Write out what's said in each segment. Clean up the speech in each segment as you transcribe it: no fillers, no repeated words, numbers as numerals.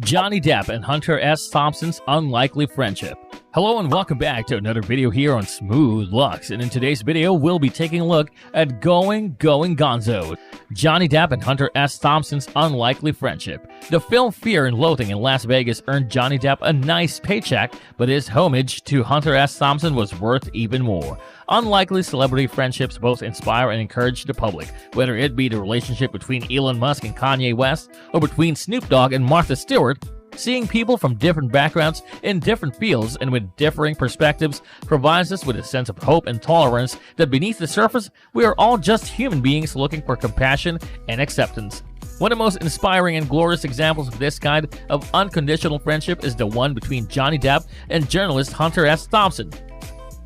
Johnny Depp and Hunter S. Thompson's unlikely friendship. Hello and welcome back to another video here on Smooth Lux, and in today's video we'll be taking a look at Going Gonzo, Johnny Depp and Hunter S. Thompson's unlikely friendship. The film Fear and Loathing in Las Vegas earned Johnny Depp a nice paycheck, but his homage to Hunter S. Thompson was worth even more. Unlikely celebrity friendships both inspire and encourage the public, whether it be the relationship between Elon Musk and Kanye West, or between Snoop Dogg and Martha Stewart. Seeing people from different backgrounds in different fields and with differing perspectives provides us with a sense of hope and tolerance that beneath the surface, we are all just human beings looking for compassion and acceptance. One of the most inspiring and glorious examples of this kind of unconditional friendship is the one between Johnny Depp and journalist Hunter S. Thompson.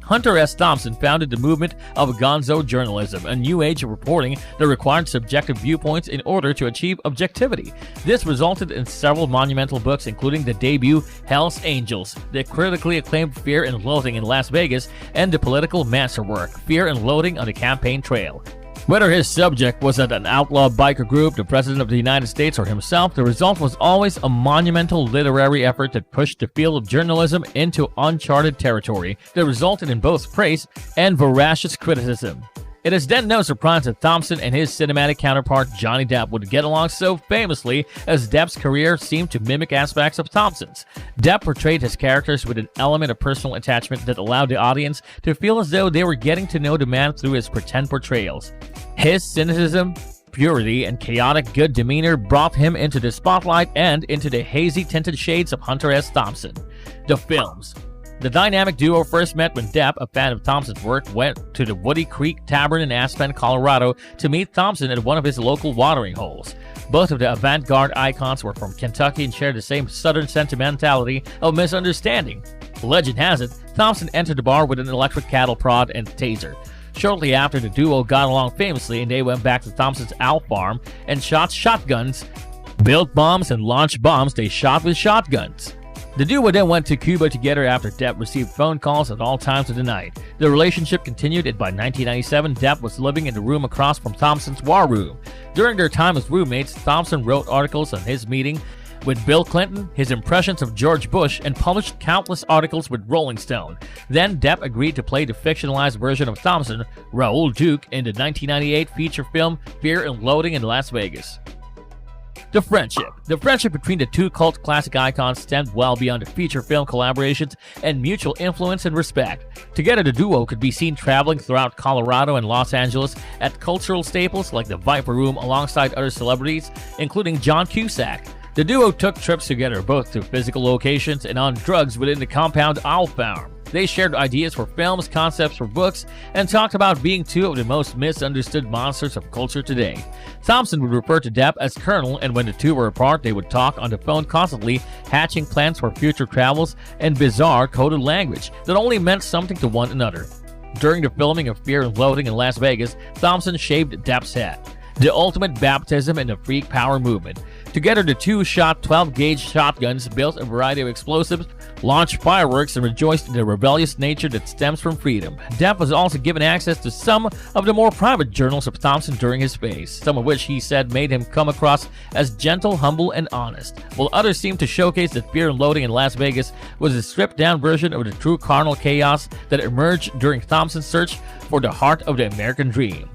Hunter S. Thompson founded the movement of gonzo journalism, a new age of reporting that required subjective viewpoints in order to achieve objectivity. This resulted in several monumental books, including the debut Hell's Angels, the critically acclaimed Fear and Loathing in Las Vegas, and the political masterwork Fear and Loathing on the Campaign Trail. Whether his subject was an outlaw biker group, the President of the United States, or himself, the result was always a monumental literary effort that pushed the field of journalism into uncharted territory that resulted in both praise and voracious criticism. It is then no surprise that Thompson and his cinematic counterpart Johnny Depp would get along so famously, as Depp's career seemed to mimic aspects of Thompson's. Depp portrayed his characters with an element of personal attachment that allowed the audience to feel as though they were getting to know the man through his pretend portrayals. His cynicism, purity, and chaotic good demeanor brought him into the spotlight and into the hazy tinted shades of Hunter S. Thompson. The films. The dynamic duo first met when Depp, a fan of Thompson's work, went to the Woody Creek Tavern in Aspen, Colorado to meet Thompson at one of his local watering holes. Both of the avant-garde icons were from Kentucky and shared the same southern sentimentality of misunderstanding. Legend has it, Thompson entered the bar with an electric cattle prod and taser. Shortly after, the duo got along famously and they went back to Thompson's owl farm and shot shotguns, built bombs, and launched bombs they shot with shotguns. The duo then went to Cuba together after Depp received phone calls at all times of the night. The relationship continued, and by 1997, Depp was living in the room across from Thompson's war room. During their time as roommates, Thompson wrote articles on his meeting with Bill Clinton, his impressions of George Bush, and published countless articles with Rolling Stone. Then Depp agreed to play the fictionalized version of Thompson, Raoul Duke, in the 1998 feature film Fear and Loathing in Las Vegas. The friendship between the two cult classic icons stemmed well beyond the feature film collaborations and mutual influence and respect. Together, the duo could be seen traveling throughout Colorado and Los Angeles at cultural staples like the Viper Room alongside other celebrities, including John Cusack. The duo took trips together, both to physical locations and on drugs within the compound Owl Farm. They shared ideas for films, concepts for books, and talked about being two of the most misunderstood monsters of culture today. Thompson would refer to Depp as Colonel, and when the two were apart, they would talk on the phone constantly, hatching plans for future travels and bizarre coded language that only meant something to one another. During the filming of Fear and Loathing in Las Vegas, Thompson shaved Depp's head, the ultimate baptism in the freak power movement. Together, the two shot 12-gauge shotguns, built a variety of explosives, launched fireworks, and rejoiced in the rebellious nature that stems from freedom. Depp was also given access to some of the more private journals of Thompson during his phase, some of which he said made him come across as gentle, humble, and honest, while others seemed to showcase that Fear and Loathing in Las Vegas was a stripped-down version of the true carnal chaos that emerged during Thompson's search for the heart of the American dream.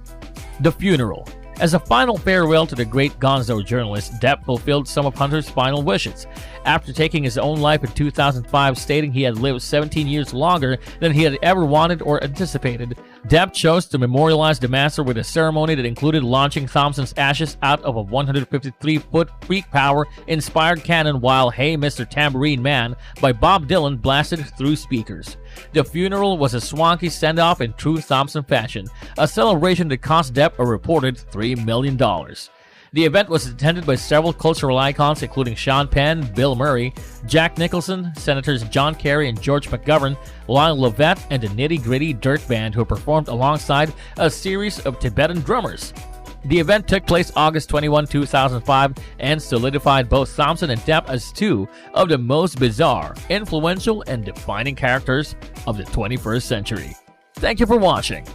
The funeral. As a final farewell to the great gonzo journalist, Depp fulfilled some of Hunter's final wishes. After taking his own life in 2005, stating he had lived 17 years longer than he had ever wanted or anticipated, Depp chose to memorialize the master with a ceremony that included launching Thompson's ashes out of a 153-foot freak power-inspired cannon while Hey Mr. Tambourine Man by Bob Dylan blasted through speakers. The funeral was a swanky send-off in true Thompson fashion, a celebration that cost Depp a reported $3 million. The event was attended by several cultural icons including Sean Penn, Bill Murray, Jack Nicholson, Senators John Kerry and George McGovern, Lyle Lovett, and the Nitty Gritty Dirt Band, who performed alongside a series of Tibetan drummers. The event took place August 21, 2005, and solidified both Thompson and Depp as two of the most bizarre, influential, and defining characters of the 21st century. Thank you for watching.